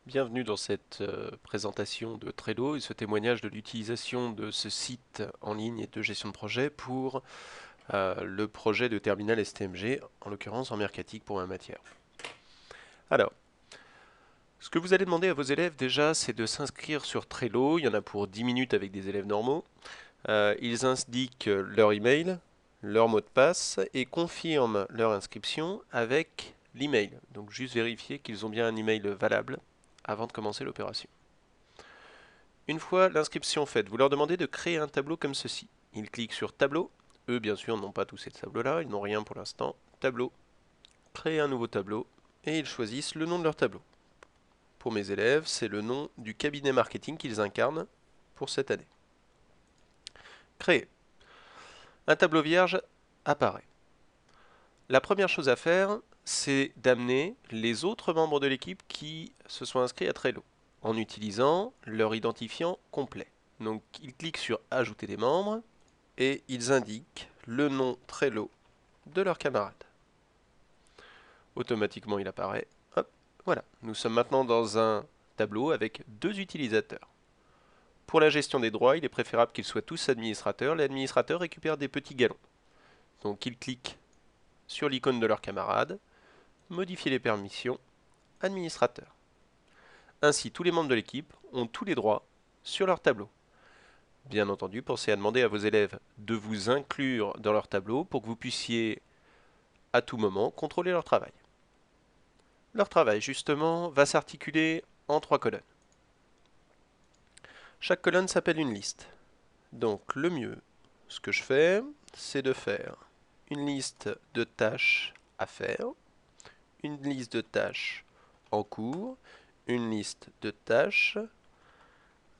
Bienvenue dans cette présentation de Trello et ce témoignage de l'utilisation de ce site en ligne et de gestion de projet pour le projet de terminal STMG, en l'occurrence en mercatique pour ma matière. Alors, ce que vous allez demander à vos élèves déjà, c'est de s'inscrire sur Trello. Il y en a pour 10 minutes avec des élèves normaux. Ils indiquent leur email, leur mot de passe et confirment leur inscription avec l'email. Donc juste vérifier qu'ils ont bien un email valable avant de commencer l'opération. Une fois l'inscription faite, vous leur demandez de créer un tableau comme ceci. Ils cliquent sur tableau. Eux, bien sûr, n'ont pas tous ces tableaux-là, ils n'ont rien pour l'instant. Tableau, créer un nouveau tableau, et ils choisissent le nom de leur tableau. Pour mes élèves, c'est le nom du cabinet marketing qu'ils incarnent pour cette année. Créer. Un tableau vierge apparaît. La première chose à faire, c'est d'amener les autres membres de l'équipe qui se sont inscrits à Trello en utilisant leur identifiant complet. Donc ils cliquent sur ajouter des membres et ils indiquent le nom Trello de leur camarade. Automatiquement il apparaît. Hop, voilà. Nous sommes maintenant dans un tableau avec deux utilisateurs. Pour la gestion des droits, il est préférable qu'ils soient tous administrateurs. L'administrateur récupère des petits galons. Donc ils cliquent sur l'icône de leur camarade, modifier les permissions, administrateur. Ainsi, tous les membres de l'équipe ont tous les droits sur leur tableau. Bien entendu, pensez à demander à vos élèves de vous inclure dans leur tableau pour que vous puissiez à tout moment contrôler leur travail. Leur travail, justement, va s'articuler en 3 colonnes. Chaque colonne s'appelle une liste. Donc le mieux, ce que je fais, c'est de faire une liste de tâches à faire, une liste de tâches en cours, une liste de tâches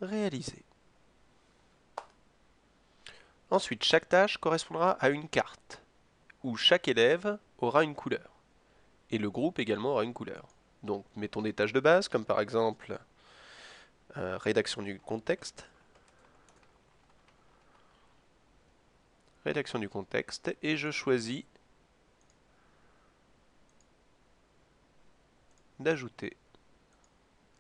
réalisées. Ensuite, chaque tâche correspondra à une carte, où chaque élève aura une couleur, et le groupe également aura une couleur. Donc mettons des tâches de base, comme par exemple rédaction du contexte, et je choisis d'ajouter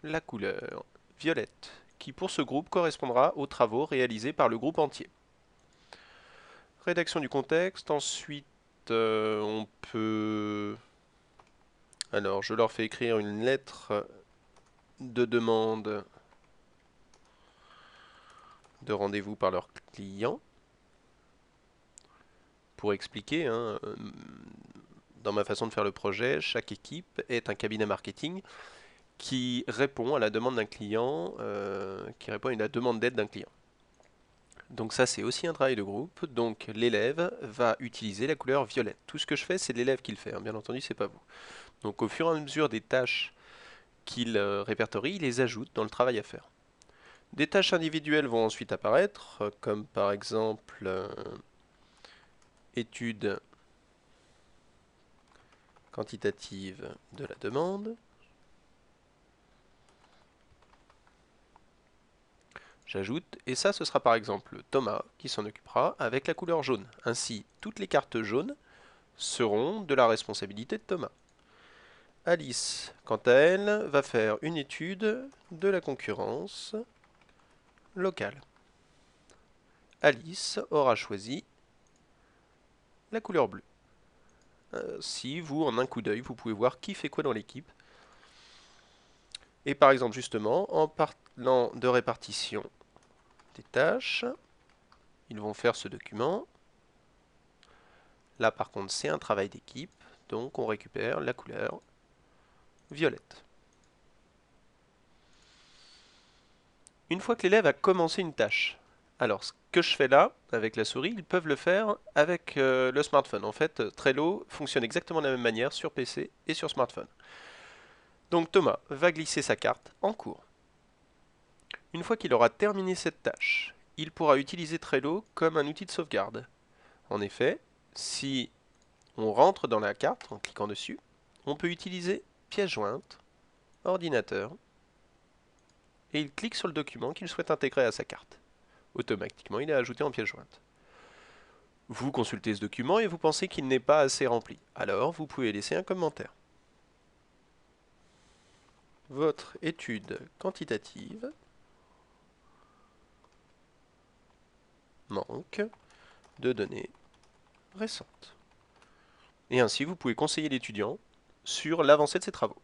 la couleur violette, qui pour ce groupe correspondra aux travaux réalisés par le groupe entier. Rédaction du contexte, ensuite on peut... Alors je leur fais écrire une lettre de demande de rendez-vous par leur client, pour expliquer, dans ma façon de faire le projet, chaque équipe est un cabinet marketing qui répond à la demande d'un client, qui répond à la demande d'aide d'un client. Donc ça c'est aussi un travail de groupe, donc l'élève va utiliser la couleur violette. Tout ce que je fais c'est l'élève qui le fait, bien entendu c'est pas vous. Donc au fur et à mesure des tâches qu'il répertorie, il les ajoute dans le travail à faire. Des tâches individuelles vont ensuite apparaître, comme par exemple étude quantitative de la demande. J'ajoute, et ça ce sera par exemple Thomas qui s'en occupera avec la couleur jaune. Ainsi, toutes les cartes jaunes seront de la responsabilité de Thomas. Alice, quant à elle, va faire une étude de la concurrence locale. Alice aura choisi la couleur bleue. Si vous, en un coup d'œil, vous pouvez voir qui fait quoi dans l'équipe. Et par exemple, justement, en parlant de répartition des tâches, ils vont faire ce document. Là, par contre, c'est un travail d'équipe, donc on récupère la couleur violette. Une fois que l'élève a commencé une tâche, alors ce que je fais là, avec la souris, ils peuvent le faire avec le smartphone. En fait, Trello fonctionne exactement de la même manière sur PC et sur smartphone. Donc Thomas va glisser sa carte en cours. Une fois qu'il aura terminé cette tâche, il pourra utiliser Trello comme un outil de sauvegarde. En effet, si on rentre dans la carte en cliquant dessus, on peut utiliser pièce jointe, ordinateur, et il clique sur le document qu'il souhaite intégrer à sa carte. Automatiquement, il est ajouté en pièce jointe. Vous consultez ce document et vous pensez qu'il n'est pas assez rempli. Alors, vous pouvez laisser un commentaire. votre étude quantitative manque de données récentes. Et ainsi, vous pouvez conseiller l'étudiant sur l'avancée de ses travaux.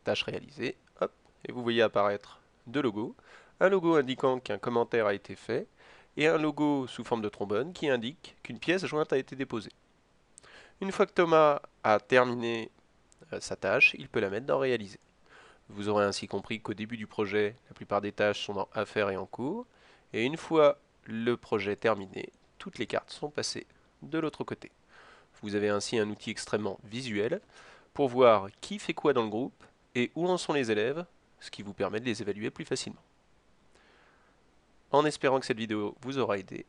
Tâche réalisée, hop, et vous voyez apparaître deux logos. Un logo indiquant qu'un commentaire a été fait, et un logo sous forme de trombone qui indique qu'une pièce jointe a été déposée. Une fois que Thomas a terminé sa tâche, il peut la mettre dans réaliser. Vous aurez ainsi compris qu'au début du projet, la plupart des tâches sont dans à faire et en cours, et une fois le projet terminé, toutes les cartes sont passées de l'autre côté. Vous avez ainsi un outil extrêmement visuel pour voir qui fait quoi dans le groupe et où en sont les élèves, ce qui vous permet de les évaluer plus facilement. En espérant que cette vidéo vous aura aidé,